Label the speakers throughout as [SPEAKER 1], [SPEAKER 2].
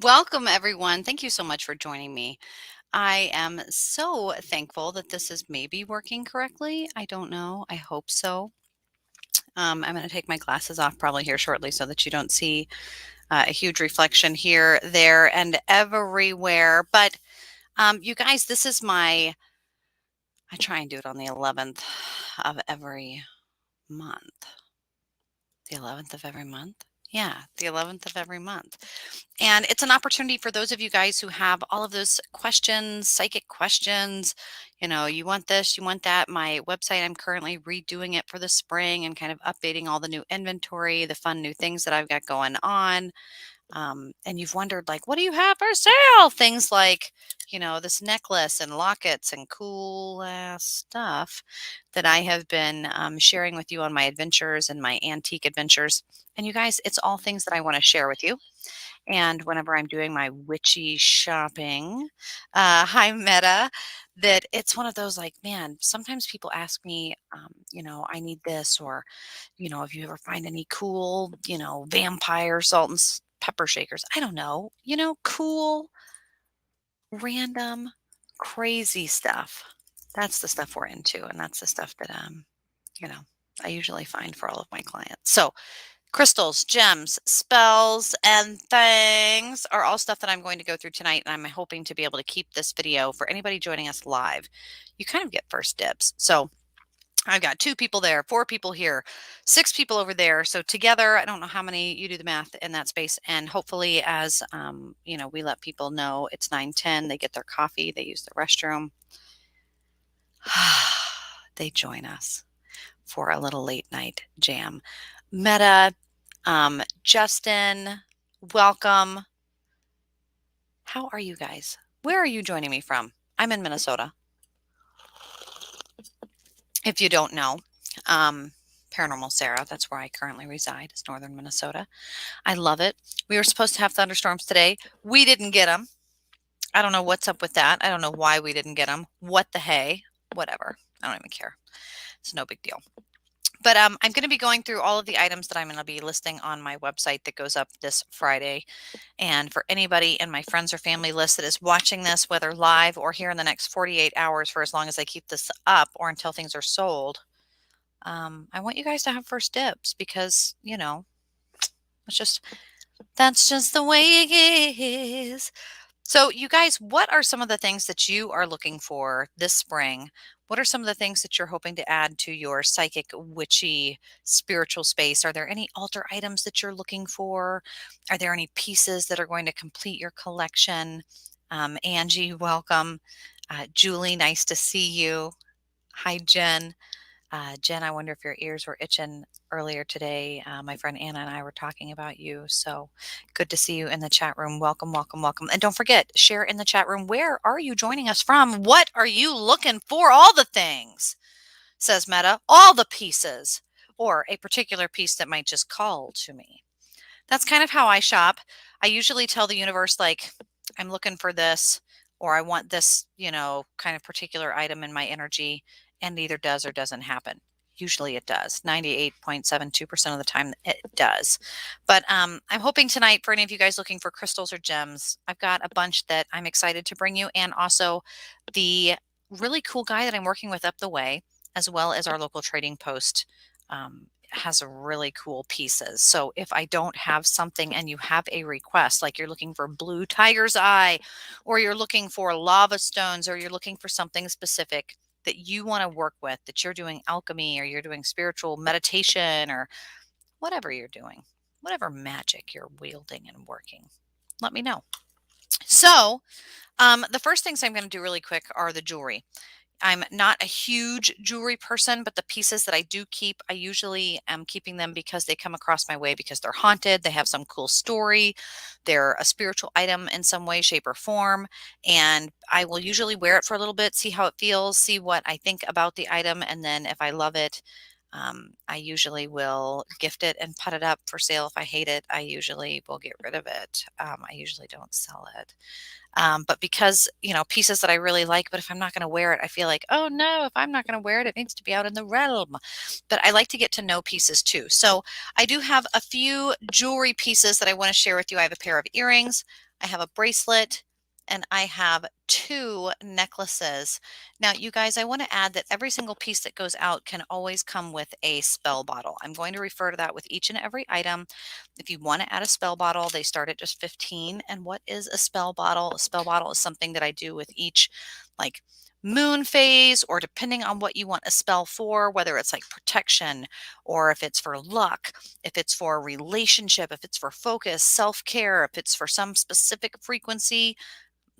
[SPEAKER 1] Welcome, everyone. Thank you so much for joining me. I am so thankful that this is maybe working correctly. I don't know. I hope so. I'm going to take my glasses off probably here shortly so that you don't see a huge reflection here, there, and everywhere. But you guys, this is I try and do it on the 11th of every month. The 11th of every month? Yeah, the 11th of every month. And it's an opportunity for those of you guys who have all of those questions, psychic questions. You want this, you want that. My website, I'm currently redoing it for the spring and kind of updating all the new inventory, the fun new things that I've got going on. And you've wondered, like, what do you have for sale? Things like, this necklace and lockets and cool ass stuff that I have been sharing with you on my adventures and my antique adventures. And you guys, it's all things that I want to share with you. And whenever I'm doing my witchy shopping, hi Meta, that it's one of those like, man, sometimes people ask me, I need this, or, if you ever find any cool, vampire salt and pepper shakers, I don't know, cool, random, crazy stuff. That's the stuff we're into. And that's the stuff that, you know, I usually find for all of my clients. So, crystals, gems, spells, and things are all stuff that I'm going to go through tonight, and I'm hoping to be able to keep this video for anybody joining us live. You kind of get first dibs. So I've got 2 people there, 4 people here, 6 people over there. So together, I don't know how many, you do the math in that space. And hopefully as, we let people know it's 9:10, they get their coffee, they use the restroom. They join us for a little late night jam. Meta, Justin, welcome. How are you guys? Where are you joining me from? I'm in Minnesota. If you don't know, Paranormal Sarah, that's where I currently reside, is northern Minnesota. I love it. We were supposed to have thunderstorms today. We didn't get them. I don't know what's up with that. I don't know why we didn't get them. What the hey? Whatever. I don't even care. It's no big deal. But I'm going to be going through all of the items that I'm going to be listing on my website that goes up this Friday. And for anybody in my friends or family list that is watching this, whether live or here in the next 48 hours, for as long as I keep this up or until things are sold, I want you guys to have first dibs because, that's just the way it is. So, you guys, what are some of the things that you are looking for this spring? What are some of the things that you're hoping to add to your psychic, witchy, spiritual space? Are there any altar items that you're looking for? Are there any pieces that are going to complete your collection? Angie, welcome. Julie, nice to see you. Hi, Jen. Jen, I wonder if your ears were itching earlier today. My friend Anna and I were talking about you. So good to see you in the chat room. Welcome, welcome, welcome. And don't forget, share in the chat room. Where are you joining us from? What are you looking for? All the things, says Meta. All the pieces, or a particular piece that might just call to me. That's kind of how I shop. I usually tell the universe, like, I'm looking for this, or I want this, kind of particular item in my energy, and it either does or doesn't happen. Usually it does. 98.72% of the time it does. But I'm hoping tonight for any of you guys looking for crystals or gems, I've got a bunch that I'm excited to bring you, and also the really cool guy that I'm working with up the way, as well as our local trading post. Has really cool pieces. So if I don't have something and you have a request, like you're looking for blue tiger's eye, or you're looking for lava stones, or you're looking for something specific that you want to work with, that you're doing alchemy, or you're doing spiritual meditation, or whatever you're doing, whatever magic you're wielding and working, let me know. So the first things I'm going to do really quick are the jewelry. I'm not a huge jewelry person, but the pieces that I do keep, I usually am keeping them because they come across my way because they're haunted. They have some cool story. They're a spiritual item in some way, shape, or form. And I will usually wear it for a little bit, see how it feels, see what I think about the item. And then if I love it, I usually will gift it and put it up for sale. If I hate it, I usually will get rid of it. I usually don't sell it. But because, pieces that I really like, but if I'm not going to wear it, I feel like, oh no, if I'm not going to wear it, it needs to be out in the realm. But I like to get to know pieces too. So I do have a few jewelry pieces that I want to share with you. I have a pair of earrings. I have a bracelet, and I have 2 necklaces. Now, you guys, I want to add that every single piece that goes out can always come with a spell bottle. I'm going to refer to that with each and every item. If you want to add a spell bottle, they start at just 15. And what is a spell bottle? A spell bottle is something that I do with each, like, moon phase, or depending on what you want a spell for, whether it's like protection, or if it's for luck, if it's for a relationship, if it's for focus, self-care, if it's for some specific frequency.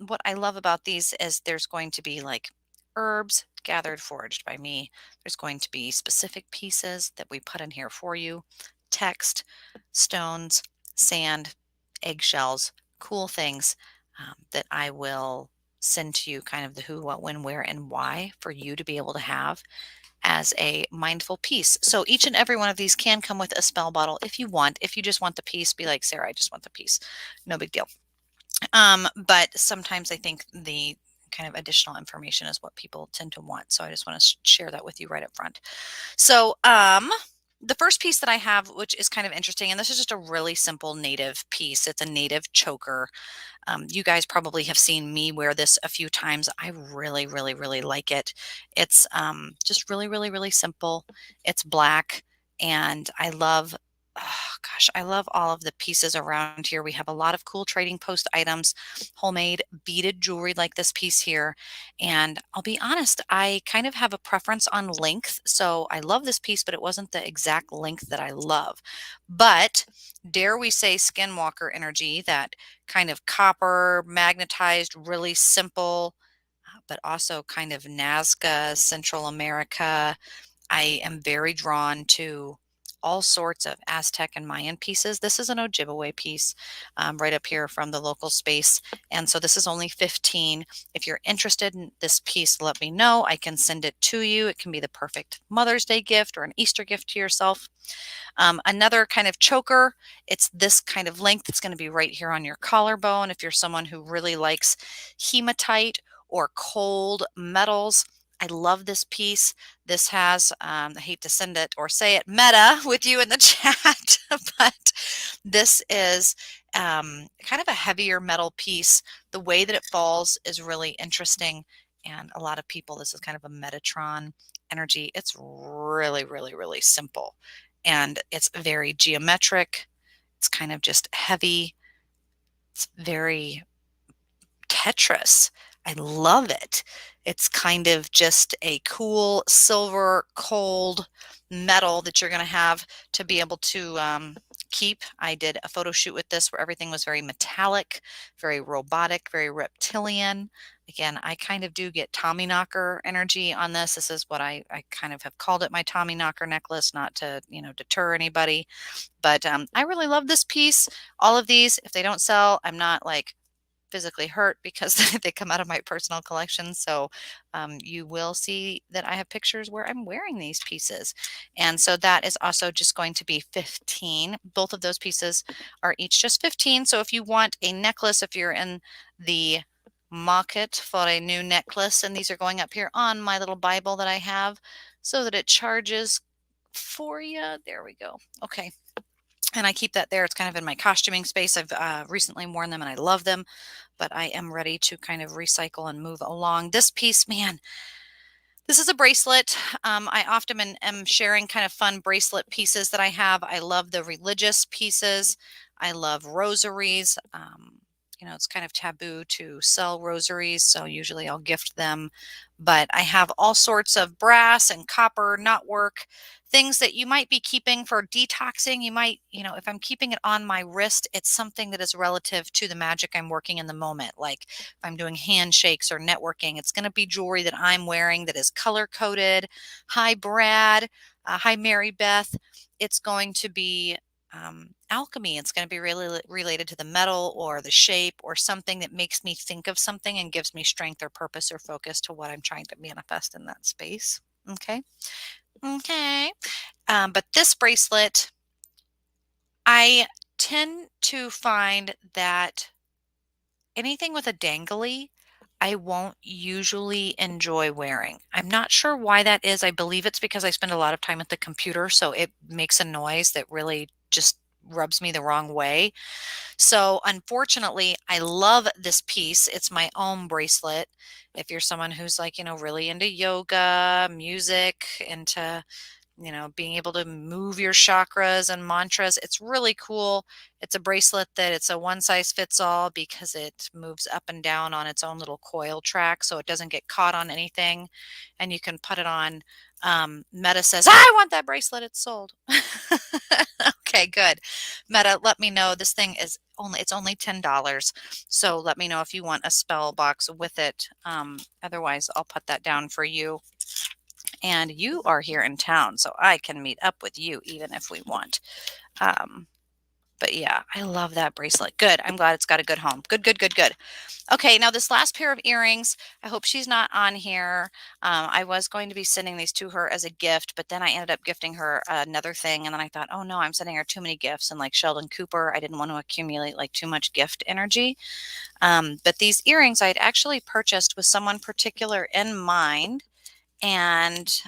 [SPEAKER 1] What I love about these is there's going to be like herbs gathered, foraged by me. There's going to be specific pieces that we put in here for you, text, stones, sand, eggshells, cool things that I will send to you, kind of the who, what, when, where, and why, for you to be able to have as a mindful piece. So each and every one of these can come with a spell bottle if you want. If you just want the piece, be like, Sarah, I just want the piece. No big deal. But sometimes I think the kind of additional information is what people tend to want. So I just want to share that with you right up front. So the first piece that I have, which is kind of interesting, and this is just a really simple native piece. It's a native choker. You guys probably have seen me wear this a few times. I really, really, really like it. It's just really, really, really simple. It's black, and I love, oh gosh, I love all of the pieces around here. We have a lot of cool trading post items, homemade beaded jewelry like this piece here. And I'll be honest, I kind of have a preference on length. So I love this piece, but it wasn't the exact length that I love. But dare we say skinwalker energy, that kind of copper, magnetized, really simple, but also kind of Nazca, Central America. I am very drawn to all sorts of Aztec and Mayan pieces. This is an Ojibwe piece right up here from the local space. And so this is only 15. If you're interested in this piece, let me know. I can send it to you. It can be the perfect Mother's Day gift or an Easter gift to yourself. Another kind of choker, it's this kind of length. It's going to be right here on your collarbone. If you're someone who really likes hematite or cold metals, I love this piece. This has, I hate to send it or say it meta with you in the chat, but this is kind of a heavier metal piece. The way that it falls is really interesting. And a lot of people, this is kind of a Metatron energy. It's really, really, really simple. And it's very geometric. It's kind of just heavy. It's very Tetris. I love it. It's kind of just a cool silver, cold metal that you're going to have to be able to keep. I did a photo shoot with this where everything was very metallic, very robotic, very reptilian. Again, I kind of do get Tommy Knocker energy on this. This is what I kind of have called it, my Tommy Knocker necklace, not to, deter anybody. But I really love this piece. All of these, if they don't sell, I'm not like physically hurt because they come out of my personal collection. So you will see that I have pictures where I'm wearing these pieces. And so that is also just going to be 15. Both of those pieces are each just 15. So if you want a necklace, if you're in the market for a new necklace, and these are going up here on my little Bible that I have so that it charges for you. There we go. Okay. And I keep that there. It's kind of in my costuming space. I've recently worn them and I love them, but I am ready to kind of recycle and move along. This piece, man, this is a bracelet. I often am sharing kind of fun bracelet pieces that I have. I love the religious pieces. I love rosaries. It's kind of taboo to sell rosaries, so usually I'll gift them. But I have all sorts of brass and copper knotwork, things that you might be keeping for detoxing. You might, if I'm keeping it on my wrist, it's something that is relative to the magic I'm working in the moment. Like if I'm doing handshakes or networking, it's going to be jewelry that I'm wearing that is color coded. Hi, Brad. Hi, Mary Beth. It's going to be alchemy. It's going to be really related to the metal or the shape or something that makes me think of something and gives me strength or purpose or focus to what I'm trying to manifest in that space. Okay. Okay. But this bracelet, I tend to find that anything with a dangly, I won't usually enjoy wearing. I'm not sure why that is. I believe it's because I spend a lot of time at the computer, so it makes a noise that really just rubs me the wrong way. So unfortunately, I love this piece. It's my own bracelet. If you're someone who's like, really into yoga, music, into being able to move your chakras and mantras. It's really cool. It's a bracelet that it's a one size fits all because it moves up and down on its own little coil track so it doesn't get caught on anything. And you can put it on. Meta says, I want that bracelet. It's sold. Okay, good. Meta, let me know. This thing is it's only $10. So let me know if you want a spell box with it. Otherwise, I'll put that down for you. And you are here in town, so I can meet up with you even if we want. But yeah, I love that bracelet. Good. I'm glad it's got a good home. Good, good, good, good. Okay, now this last pair of earrings, I hope she's not on here. I was going to be sending these to her as a gift, but then I ended up gifting her another thing. And then I thought, oh no, I'm sending her too many gifts. And like Sheldon Cooper, I didn't want to accumulate like too much gift energy. But these earrings I'd actually purchased with someone particular in mind. And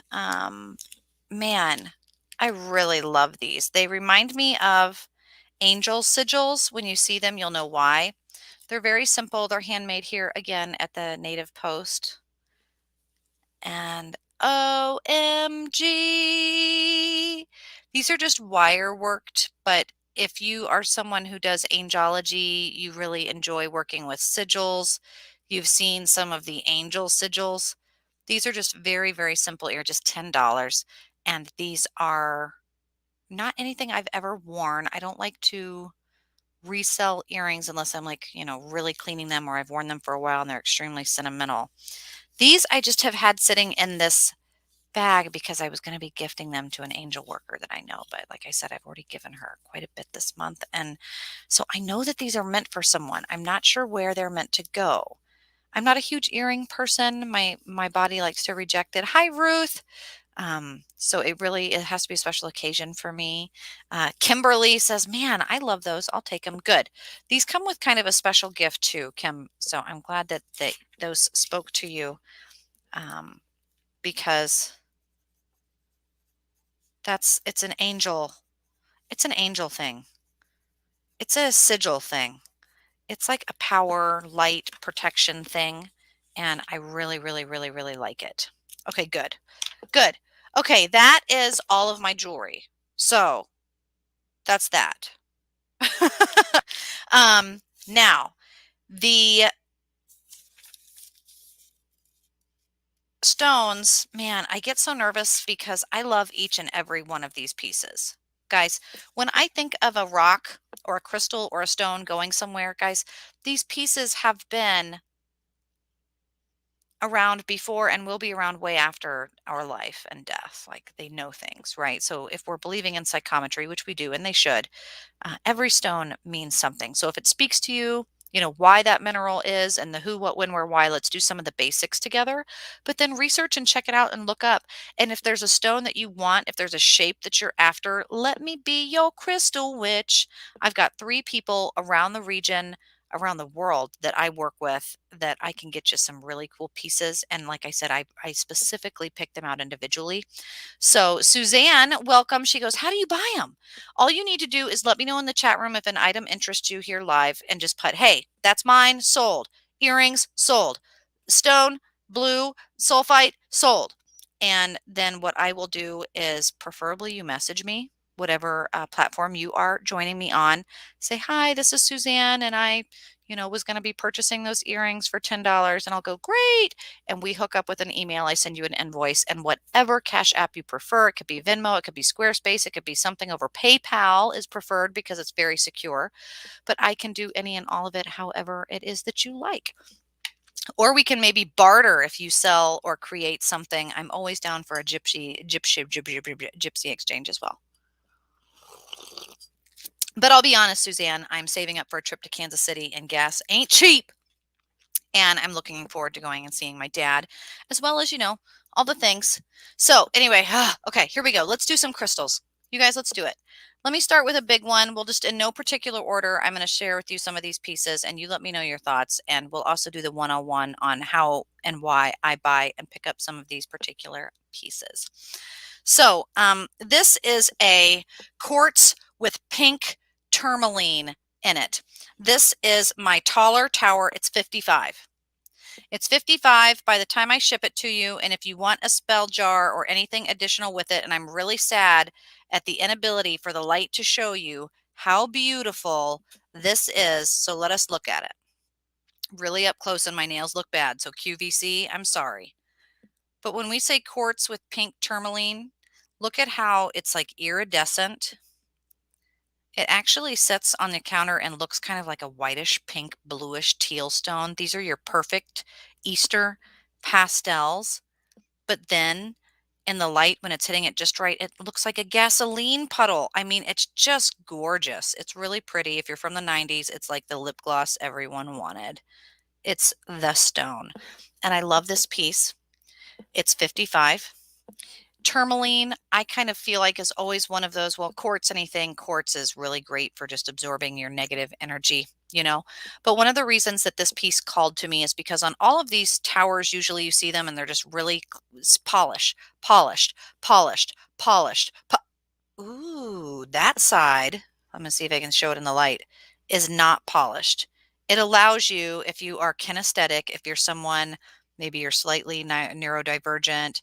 [SPEAKER 1] man, I really love these. They remind me of angel sigils. When you see them, you'll know why. They're very simple. They're handmade here again at the Native Post. And OMG, these are just wire worked, but if you are someone who does angelology, you really enjoy working with sigils. You've seen some of the angel sigils. These are just very, very simple ear, just $10. And these are not anything I've ever worn. I don't like to resell earrings unless I'm like, really cleaning them or I've worn them for a while and they're extremely sentimental. These I just have had sitting in this bag because I was going to be gifting them to an angel worker that I know. But like I said, I've already given her quite a bit this month. And so I know that these are meant for someone. I'm not sure where they're meant to go. I'm not a huge earring person. My body likes to reject it. Hi, Ruth. So it has to be a special occasion for me. Kimberly says, man, I love those. I'll take them. Good. These come with kind of a special gift too, Kim. So I'm glad that those spoke to you, because it's an angel. It's an angel thing. It's a sigil thing. It's like a power, light, protection thing. And I really, really, really, really like it. Okay, good. Good. Okay, that is all of my jewelry. So that's that. Now, the stones, man, I get so nervous because I love each and every one of these pieces. Guys, when I think of a rock or a crystal or a stone going somewhere, guys, these pieces have been around before and will be around way after our life and death. Like they know things, right? So if we're believing in psychometry, which we do, and they should, every stone means something. So if it speaks to you, why that mineral is and the who, what, when, where, why, let's do some of the basics together, but then research and check it out and look up. And if there's a stone that you want, if there's a shape that you're after, let me be your crystal witch. I've got 3 people around the region, around the world that I work with that I can get you some really cool pieces. And like I said, I specifically picked them out individually. So Suzanne, welcome. She goes, how do you buy them? All you need to do is let me know in the chat room if an item interests you here live and just put, hey, that's mine, sold. Earrings, sold. Stone, blue, sulfite, sold. And then what I will do is preferably you message me, whatever platform you are joining me on. Say, hi, this is Suzanne, and I was going to be purchasing those earrings for $10. And I'll go, great. And we hook up with an email. I send you an invoice and whatever Cash App you prefer. It could be Venmo, it could be Squarespace, it could be something over PayPal is preferred because it's very secure. But I can do any and all of it however it is that you like. Or we can maybe barter if you sell or create something. I'm always down for a gypsy exchange as well. But I'll be honest, Suzanne, I'm saving up for a trip to Kansas City and gas ain't cheap. And I'm looking forward to going and seeing my dad, as well as, all the things. So anyway, okay, here we go. Let's do some crystals. You guys, let's do it. Let me start with a big one. We'll just, in no particular order, I'm going to share with you some of these pieces and you let me know your thoughts. And we'll also do the 101 on how and why I buy and pick up some of these particular pieces. So this is a quartz with pink tourmaline in it. This is my taller tower. It's 55. It's 55 by the time I ship it to you. And if you want a spell jar or anything additional with it, and I'm really sad at the inability for the light to show you how beautiful this is. So let us look at it really up close, and my nails look bad. So QVC, I'm sorry. But when we say quartz with pink tourmaline, look at how it's like iridescent. It actually sits on the counter and looks kind of like a whitish pink, bluish teal stone. These are your perfect Easter pastels. But then in the light, when it's hitting it just right, it looks like a gasoline puddle. I mean, it's just gorgeous. It's really pretty. If you're from the 90s, it's like the lip gloss everyone wanted. It's the stone. And I love this piece. It's 55. Tourmaline, I kind of feel like is always one of those, well, quartz, anything, quartz is really great for just absorbing your negative energy, you know. But one of the reasons that this piece called to me is because on all of these towers, usually you see them and they're just really polished, polished, polished, polished. Ooh, that side, I'm going to see if I can show it in the light, is not polished. It allows you, if you are kinesthetic, if you're someone, maybe you're slightly neurodivergent,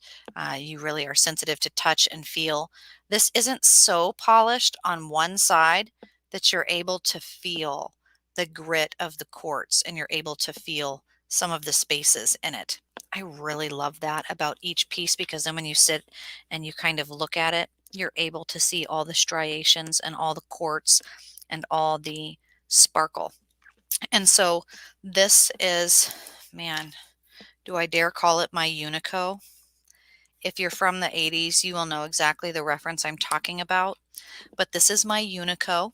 [SPEAKER 1] you really are sensitive to touch and feel, this isn't so polished on one side that you're able to feel the grit of the quartz and you're able to feel some of the spaces in it. I really love that about each piece, because then when you sit and you kind of look at it, you're able to see all the striations and all the quartz and all the sparkle. And so this is, man, do I dare call it my Unico? If you're from the 80s, you will know exactly the reference I'm talking about. But this is my Unico,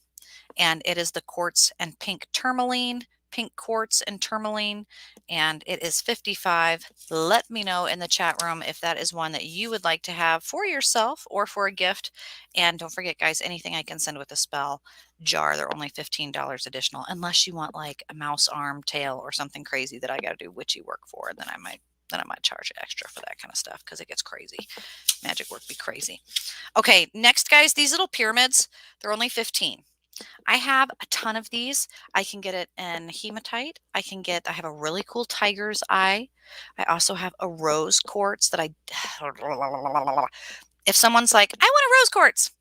[SPEAKER 1] and it is the quartz and pink tourmaline, pink quartz and tourmaline, and it is 55. Let me know in the chat room if that is one that you would like to have for yourself or for a gift. And don't forget, guys, anything I can send with a spell jar, they're only $15 additional, unless you want like a mouse arm, tail, or something crazy that I got to do witchy work for. Then I might charge extra for that kind of stuff, because it gets crazy. Magic work be crazy. Okay, next, guys, these little pyramids, they're only 15. I have a ton of these. I can get it in hematite. I have a really cool tiger's eye. I also have a rose quartz that if someone's like, I want a rose quartz,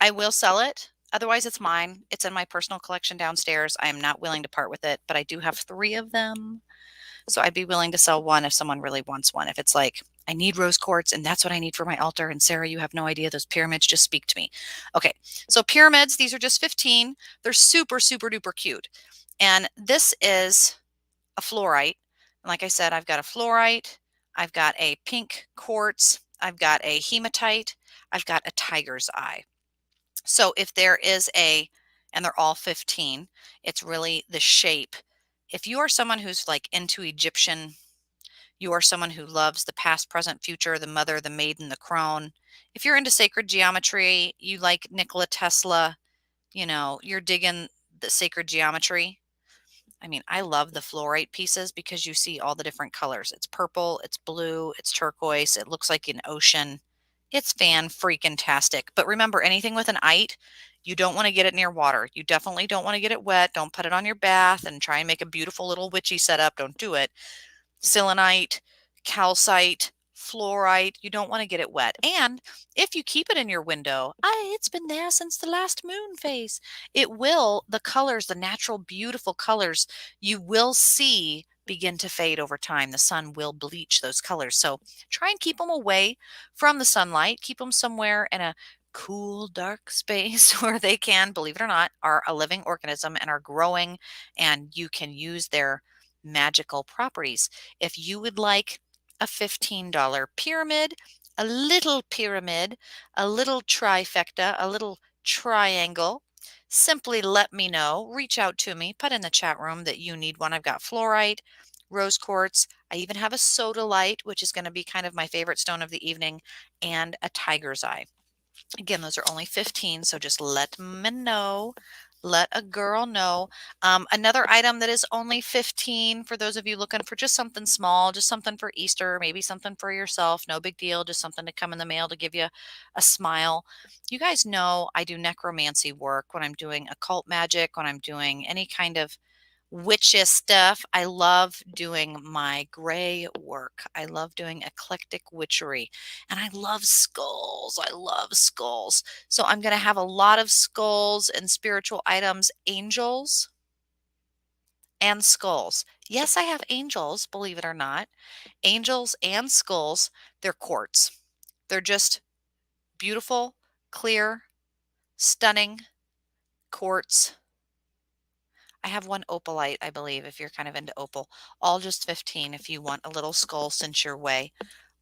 [SPEAKER 1] I will sell it. Otherwise, it's mine. It's in my personal collection downstairs. I am not willing to part with it, but I do have 3 of them. So I'd be willing to sell one if someone really wants one. If it's like, I need rose quartz and that's what I need for my altar. And Sarah, you have no idea those pyramids, just speak to me. Okay, so pyramids, these are just 15. They're super, super duper cute. And this is a fluorite. And like I said, I've got a fluorite, I've got a pink quartz, I've got a hematite, I've got a tiger's eye. So if there is and they're all 15, it's really the shape. If you are someone who's like into Egyptian, you are someone who loves the past, present, future, the mother, the maiden, the crone. If you're into sacred geometry, you like Nikola Tesla, you're digging the sacred geometry. I mean, I love the fluorite pieces because you see all the different colors. It's purple, it's blue, it's turquoise, it looks like an ocean. It's fan-freaking-tastic. But remember, anything with an ite, you don't want to get it near water. You definitely don't want to get it wet. Don't put it on your bath and try and make a beautiful little witchy setup. Don't do it. Selenite, calcite, fluorite, you don't want to get it wet. And if you keep it in your window, it's been there since the last moon phase. The colors, the natural, beautiful colors, you will see begin to fade over time. The sun will bleach those colors. So try and keep them away from the sunlight. Keep them somewhere in a cool, dark space where they can, believe it or not, are a living organism and are growing, and you can use their magical properties. If you would like a $15 pyramid, a little trifecta, a little triangle, simply let me know. Reach out to me. Put in the chat room that you need one. I've got fluorite, rose quartz. I even have a sodalite, which is going to be kind of my favorite stone of the evening, and a tiger's eye. Again, those are only 15, so just let me know. Let a girl know. Another item that is only 15 for those of you looking for just something small, just something for Easter, maybe something for yourself. No big deal. Just something to come in the mail to give you a smile. You guys know I do necromancy work when I'm doing occult magic, when I'm doing any kind of witches stuff. I love doing my gray work. I love doing eclectic witchery and I love skulls. I love skulls. So I'm going to have a lot of skulls and spiritual items, angels and skulls. Yes, I have angels, believe it or not. Angels and skulls, they're quartz. They're just beautiful, clear, stunning quartz. I have one opalite, I believe, if you're kind of into opal. All just 15 if you want a little skull sent your way.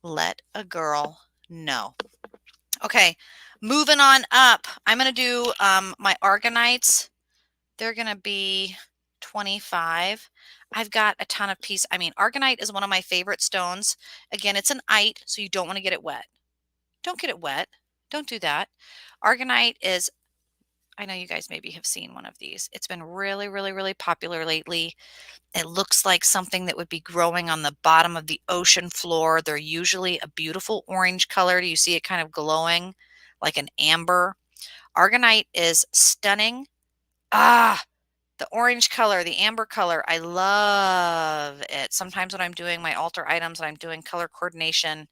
[SPEAKER 1] Let a girl know. Okay, moving on up. I'm going to do my argonites. They're going to be 25. I've got a ton of pieces. I mean, argonite is one of my favorite stones. Again, it's an ite, so you don't want to get it wet. Don't get it wet. Don't do that. Argonite is, I know you guys maybe have seen one of these. It's been really, really, really popular lately. It looks like something that would be growing on the bottom of the ocean floor. They're usually a beautiful orange color. Do you see it kind of glowing like an amber? Argonite is stunning. Ah, the orange color, the amber color, I love it. Sometimes when I'm doing my altar items and I'm doing color coordination,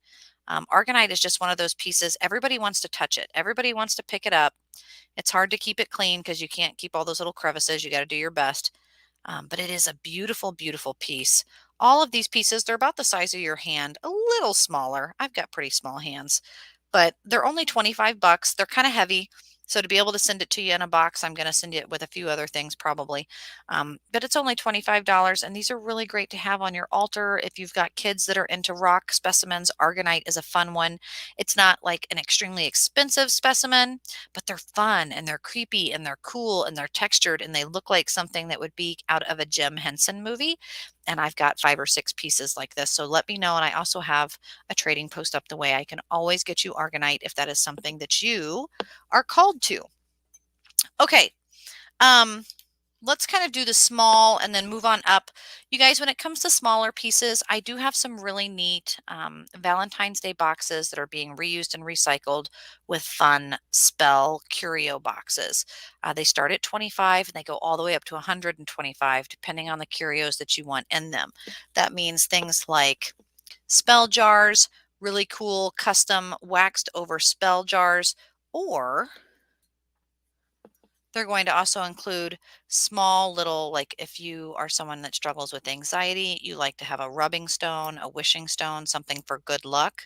[SPEAKER 1] argonite is just one of those pieces. Everybody wants to touch it. Everybody wants to pick it up. It's hard to keep it clean because you can't keep all those little crevices. You got to do your best. But it is a beautiful, beautiful piece. All of these pieces, they're about the size of your hand, a little smaller. I've got pretty small hands, but they're only 25 bucks. They're kind of heavy. So to be able to send it to you in a box, I'm going to send it with a few other things probably. But it's only $25. And these are really great to have on your altar. If you've got kids that are into rock specimens, argonite is a fun one. It's not like an extremely expensive specimen, but they're fun and they're creepy and they're cool and they're textured and they look like something that would be out of a Jim Henson movie. And I've got 5 or 6 pieces like this. So let me know. And I also have a trading post up the way. I can always get you argonite if that is something that you are called to. Okay. Um, let's kind of do the small and then move on up. You guys, when it comes to smaller pieces, I do have some really neat Valentine's Day boxes that are being reused and recycled with fun spell curio boxes. They start at 25 and they go all the way up to 125, depending on the curios that you want in them. That means things like spell jars, really cool custom waxed over spell jars, or they're going to also include small little, like if you are someone that struggles with anxiety, you like to have a rubbing stone, a wishing stone, something for good luck.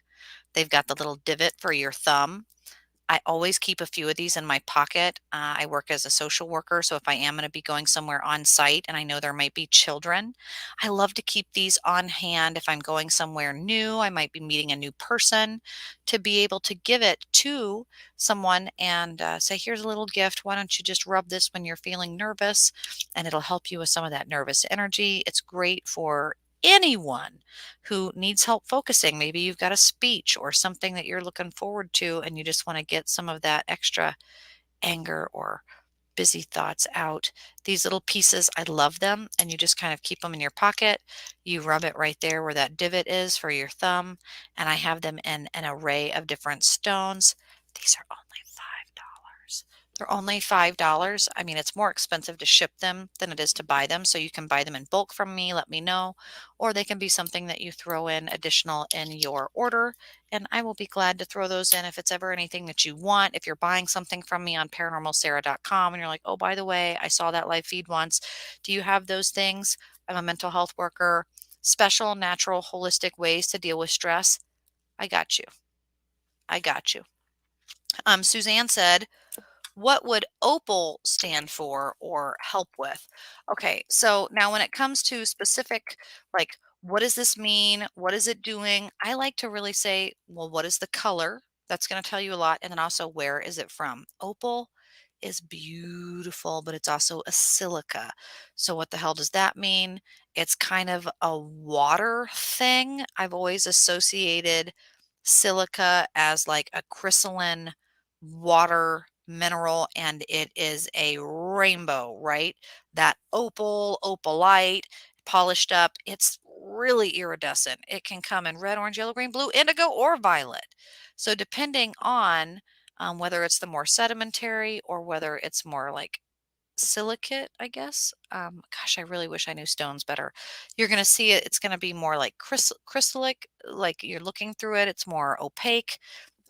[SPEAKER 1] They've got the little divot for your thumb. I always keep a few of these in my pocket. I work as a social worker, so if I am going to be going somewhere on site and I know there might be children, I love to keep these on hand. If I'm going somewhere new, I might be meeting a new person, to be able to give it to someone and say, here's a little gift. Why don't you just rub this when you're feeling nervous? And it'll help you with some of that nervous energy. It's great for anyone who needs help focusing. Maybe you've got a speech or something that you're looking forward to, and you just want to get some of that extra anger or busy thoughts out. These little pieces, I love them, and you just kind of keep them in your pocket. You rub it right there where that divot is for your thumb, and I have them in an array of different stones. These are only $5. They're only $5. I mean, it's more expensive to ship them than it is to buy them, so you can buy them in bulk from me, let me know, or they can be something that you throw in additional in your order, and I will be glad to throw those in if it's ever anything that you want. If you're buying something from me on paranormalsarah.com and you're like, oh, by the way, I saw that live feed once. Do you have those things? I'm a mental health worker. Special, natural, holistic ways to deal with stress. I got you. I got you. Suzanne said, what would opal stand for or help with? Okay, so now when it comes to specific, like, what does this mean? What is it doing? I like to really say, well, what is the color? That's going to tell you a lot. And then also, where is it from? Opal is beautiful, but it's also a silica. So, what the hell does that mean? It's kind of a water thing. I've always associated silica as like a crystalline water mineral, and it is a rainbow, right? That opalite, polished up. It's really iridescent. It can come in red, orange, yellow, green, blue, indigo, or violet. So depending on whether it's the more sedimentary or whether it's more like silicate, I guess. Gosh, I really wish I knew stones better. You're going to see it. It's going to be more like crystallic, like you're looking through it. It's more opaque,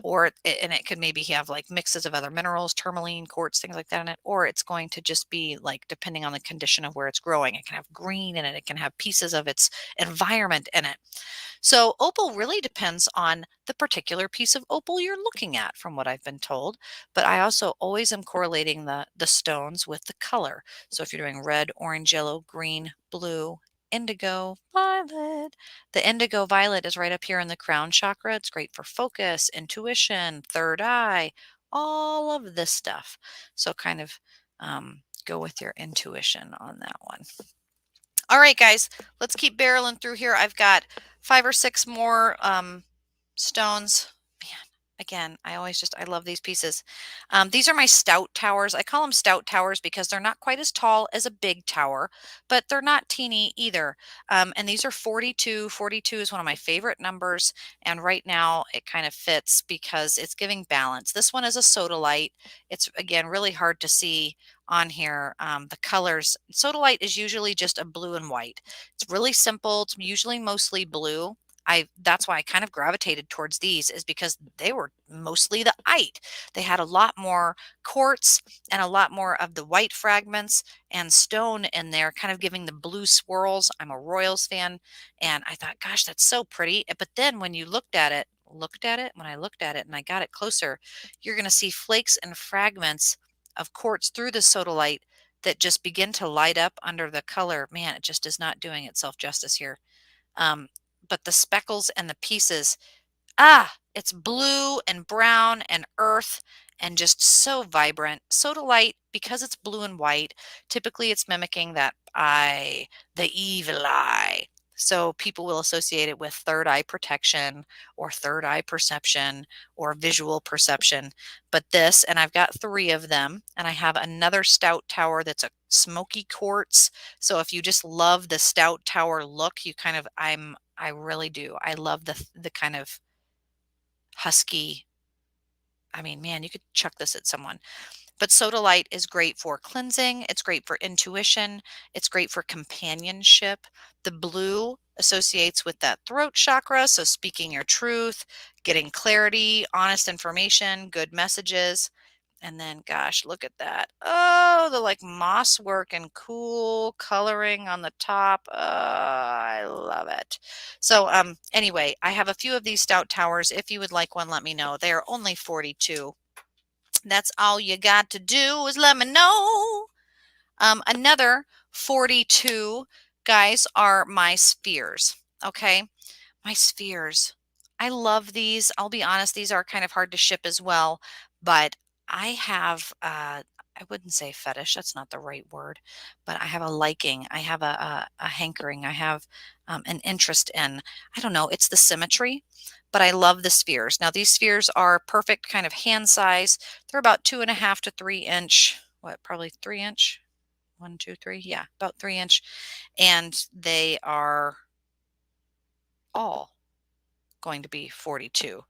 [SPEAKER 1] and it could maybe have like mixes of other minerals, tourmaline, quartz, things like that in it. Or it's going to just be like, depending on the condition of where it's growing, it can have green in it. It can have pieces of its environment in it. So opal really depends on the particular piece of opal you're looking at, from what I've been told. But I also always am correlating the stones with the color. So if you're doing red, orange, yellow, green, blue, indigo, violet. The indigo violet is right up here in the crown chakra. It's great for focus, intuition, third eye, all of this stuff. So kind of go with your intuition on that one. All right, guys, let's keep barreling through here. I've got 5 or 6 more stones. Man, again, I love these pieces. These are my Stout Towers. I call them Stout Towers because they're not quite as tall as a big tower, but they're not teeny either. And these are 42. 42 is one of my favorite numbers. And right now it kind of fits because it's giving balance. This one is a sodalite. It's, again, really hard to see on here. The colors, sodalite is usually just a blue and white. It's really simple. It's usually mostly blue. That's why I kind of gravitated towards these, is because they were mostly the ite. They had a lot more quartz and a lot more of the white fragments and stone in there, kind of giving the blue swirls. I'm a Royals fan, and I thought, gosh, that's so pretty. But then when you when I looked at it and I got it closer, you're going to see flakes and fragments of quartz through the sodalite that just begin to light up under the color. Man, it just is not doing itself justice here. Um, but the speckles and the pieces, it's blue and brown and earth and just so vibrant. Sodalite, because it's blue and white, typically it's mimicking that eye, the evil eye. So people will associate it with third eye protection or third eye perception or visual perception. But this, and I've got 3 of them, and I have another Stout Tower that's a smoky quartz. So if you just love the Stout Tower look, I really do. I love the kind of husky. I mean, man, you could chuck this at someone. But sodalite is great for cleansing. It's great for intuition. It's great for companionship. The blue associates with that throat chakra. So speaking your truth, getting clarity, honest information, good messages. And then, gosh, look at that. Oh, the like moss work and cool coloring on the top. Oh, I love it. So anyway, I have a few of these Stout Towers. If you would like one, let me know. They are only 42. That's all you got to do is let me know. Another 42, guys, are my spheres. Okay. My spheres. I love these. I'll be honest, these are kind of hard to ship as well, but I have, I wouldn't say fetish, that's not the right word, but I have a liking. I have a hankering. I have an interest in, I don't know, it's the symmetry, but I love the spheres. Now, these spheres are perfect kind of hand size. They're about 2.5 to 3 inch, probably 3 inch, 1, 2, 3. Yeah, about 3 inch. And they are all going to be 42,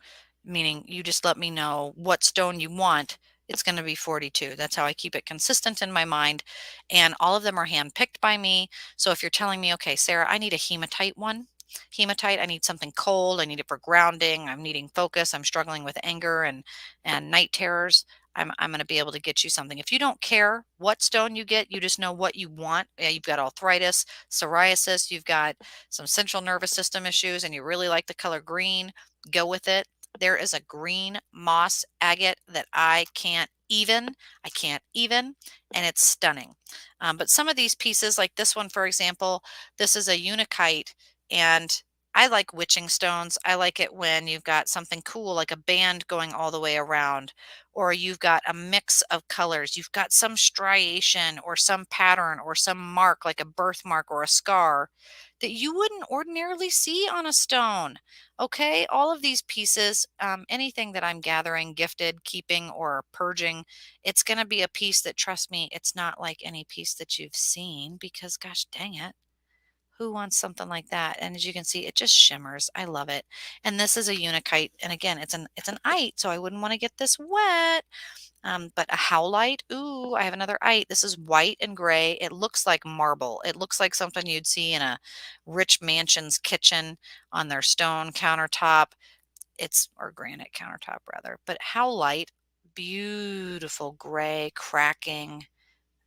[SPEAKER 1] meaning you just let me know what stone you want. It's going to be 42. That's how I keep it consistent in my mind. And all of them are handpicked by me. So if you're telling me, okay, Sarah, I need a hematite one. Hematite, I need something cold. I need it for grounding. I'm needing focus. I'm struggling with anger and night terrors. I'm going to be able to get you something. If you don't care what stone you get, you just know what you want. Yeah, you've got arthritis, psoriasis, you've got some central nervous system issues, and you really like the color green, go with it. There is a green moss agate that I can't even, and it's stunning. But some of these pieces, like this one, for example, this is a unikite, and I like witching stones. I like it when you've got something cool like a band going all the way around, or you've got a mix of colors. You've got some striation or some pattern or some mark like a birthmark or a scar that you wouldn't ordinarily see on a stone. Okay, all of these pieces, anything that I'm gathering, gifted, keeping, or purging, it's going to be a piece that, trust me, it's not like any piece that you've seen because, gosh dang it, who wants something like that? And as you can see, it just shimmers. I love it. And this is a unikite, and again, it's an ite, so I wouldn't want to get this wet. But a howlite, ooh, I have another ite. This is white and gray. It looks like marble. It looks like something you'd see in a rich mansion's kitchen on their stone countertop. It's or granite countertop rather. But howlite, beautiful gray, cracking,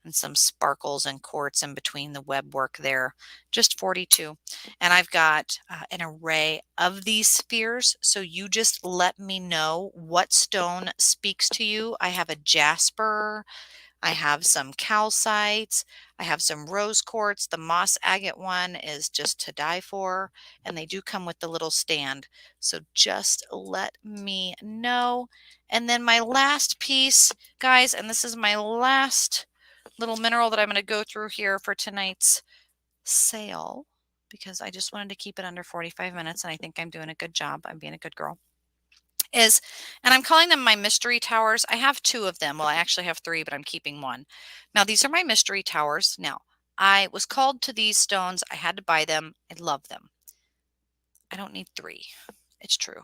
[SPEAKER 1] and some sparkles and quartz in between the web work there. Just 42. And I've got an array of these spheres. So you just let me know what stone speaks to you. I have a jasper. I have some calcites. I have some rose quartz. The moss agate one is just to die for. And they do come with the little stand. So just let me know. And then my last piece, guys, and this is my last little mineral that I'm going to go through here for tonight's sale because I just wanted to keep it under 45 minutes and I think I'm doing a good job. I'm being a good girl. And I'm calling them my mystery towers. I have two of them. Well, I actually have three, but I'm keeping one. Now, these are my mystery towers. Now, I was called to these stones. I had to buy them. I love them. I don't need three. It's true.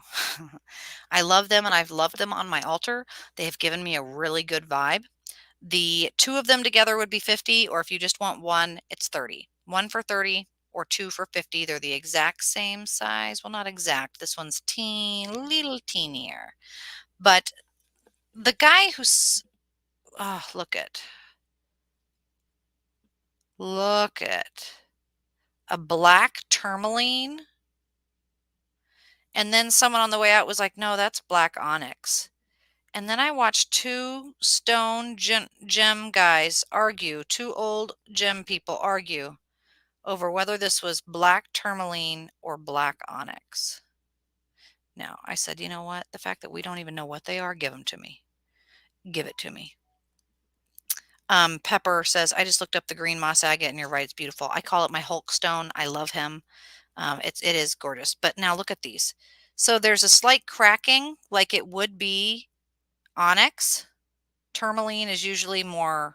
[SPEAKER 1] I love them and I've loved them on my altar. They have given me a really good vibe. The two of them together would be 50, or if you just want one, it's 30. One for 30 or two for 50. They're the exact same size. Well, not exact. This one's little teenier. But the guy who's, oh, look at a black tourmaline. And then someone on the way out was like, no, that's black onyx. And then I watched two stone gem guys argue, two old gem people argue over whether this was black tourmaline or black onyx. Now, I said, you know what? The fact that we don't even know what they are, give them to me. Give it to me. Pepper says, I just looked up the green moss agate and you're right, it's beautiful. I call it my Hulk stone. I love him. It is gorgeous. But now look at these. So there's a slight cracking like it would be onyx. Tourmaline is usually more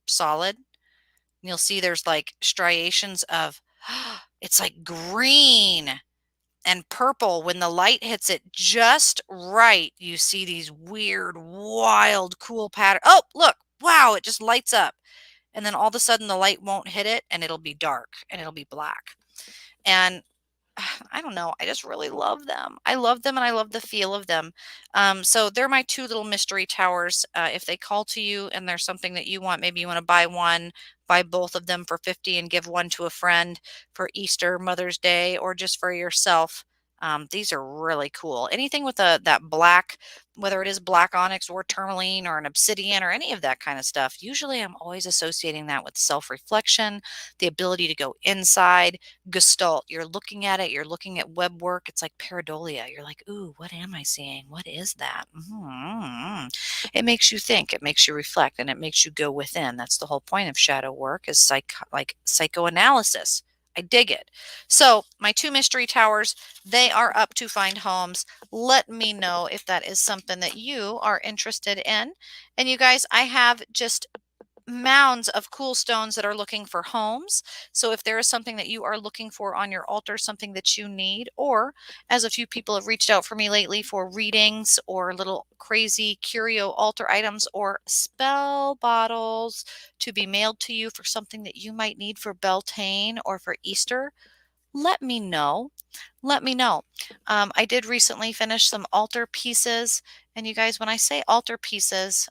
[SPEAKER 1] solid. You'll see there's like striations of, it's like green and purple. When the light hits it just right, you see these weird, wild, cool patterns. Oh, look, wow, it just lights up. And then all of a sudden the light won't hit it and it'll be dark and it'll be black. And I don't know. I just really love them. I love them and I love the feel of them. So they're my two little mystery towers. If they call to you and there's something that you want, maybe you want to buy one, buy both of them for 50 and give one to a friend for Easter, Mother's Day, or just for yourself. These are really cool. Anything with that black, whether it is black onyx or tourmaline or an obsidian or any of that kind of stuff, usually I'm always associating that with self-reflection, the ability to go inside, gestalt. You're looking at it, you're looking at web work. It's like pareidolia. You're like, ooh, what am I seeing? What is that? It makes you think, it makes you reflect, and it makes you go within. That's the whole point of shadow work is psychoanalysis. I dig it. So my two mystery towers, they are up to find homes. Let me know if that is something that you are interested in. And you guys, I have just mounds of cool stones that are looking for homes. So if there is something that you are looking for on your altar, something that you need, or as a few people have reached out for me lately for readings or little crazy curio altar items or spell bottles to be mailed to you for something that you might need for Beltane or for Easter, let me know. Let me know. I did recently finish some altar pieces. And you guys, when I say altar pieces,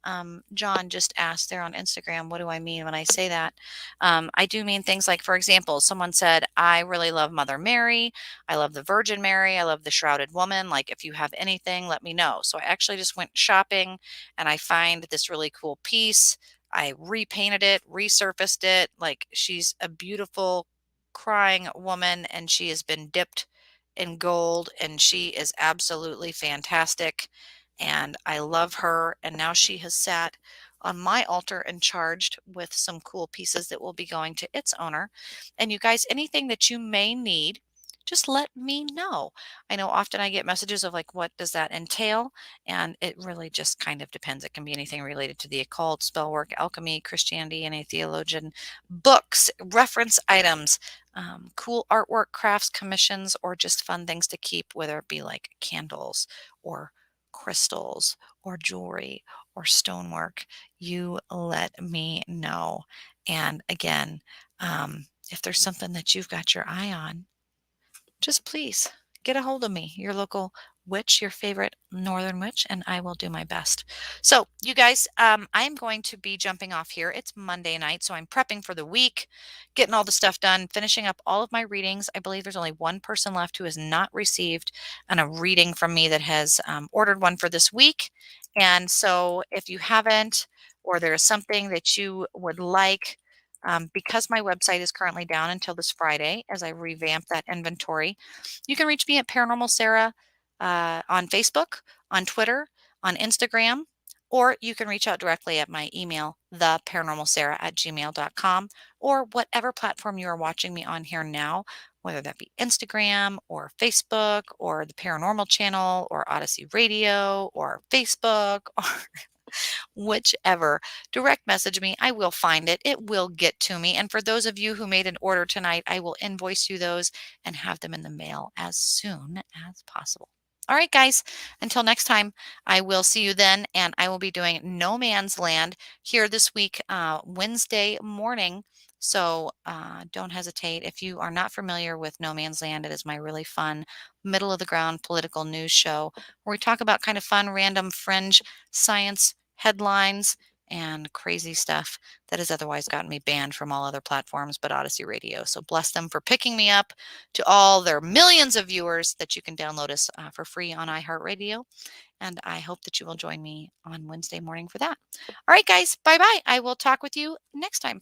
[SPEAKER 1] John just asked there on Instagram, what do I mean when I say that? I do mean things like, for example, someone said, I really love Mother Mary. I love the Virgin Mary. I love the Shrouded Woman. Like, if you have anything, let me know. So I actually just went shopping and I find this really cool piece. I repainted it, resurfaced it. Like, she's a beautiful crying woman, and she has been dipped in gold, and she is absolutely fantastic. And I love her. And now she has sat on my altar and charged with some cool pieces that will be going to its owner. And you guys, anything that you may need, just let me know. I know often I get messages of like, what does that entail? And it really just kind of depends. It can be anything related to the occult, spell work, alchemy, Christianity, any theologian, books, reference items, cool artwork, crafts, commissions, or just fun things to keep, whether it be like candles or crystals or jewelry or stonework. You let me know. And again, if there's something that you've got your eye on, just please get a hold of me, your local witch, your favorite northern witch, and I will do my best. So, you guys, I'm going to be jumping off here. It's Monday night, so I'm prepping for the week, getting all the stuff done, finishing up all of my readings. I believe there's only one person left who has not received a reading from me that has ordered one for this week. And so, if you haven't, or there is something that you would like, because my website is currently down until this Friday as I revamp that inventory, you can reach me at Paranormal Sarah on Facebook, on Twitter, on Instagram, or you can reach out directly at my email, theparanormalsarah@gmail.com, or whatever platform you are watching me on here now, whether that be Instagram or Facebook or the Paranormal Channel or Odyssey Radio or Facebook or whichever, direct message me. I will find it. It will get to me. And for those of you who made an order tonight, I will invoice you those and have them in the mail as soon as possible. All right, guys, until next time, I will see you then. And I will be doing No Man's Land here this week, Wednesday morning. So don't hesitate. If you are not familiar with No Man's Land, it is my really fun, middle of the ground political news show where we talk about kind of fun, random, fringe science headlines and crazy stuff that has otherwise gotten me banned from all other platforms but Odyssey Radio. So bless them for picking me up, to all their millions of viewers that you can download us for free on iHeartRadio. And I hope that you will join me on Wednesday morning for that. All right, guys, bye bye. I will talk with you next time.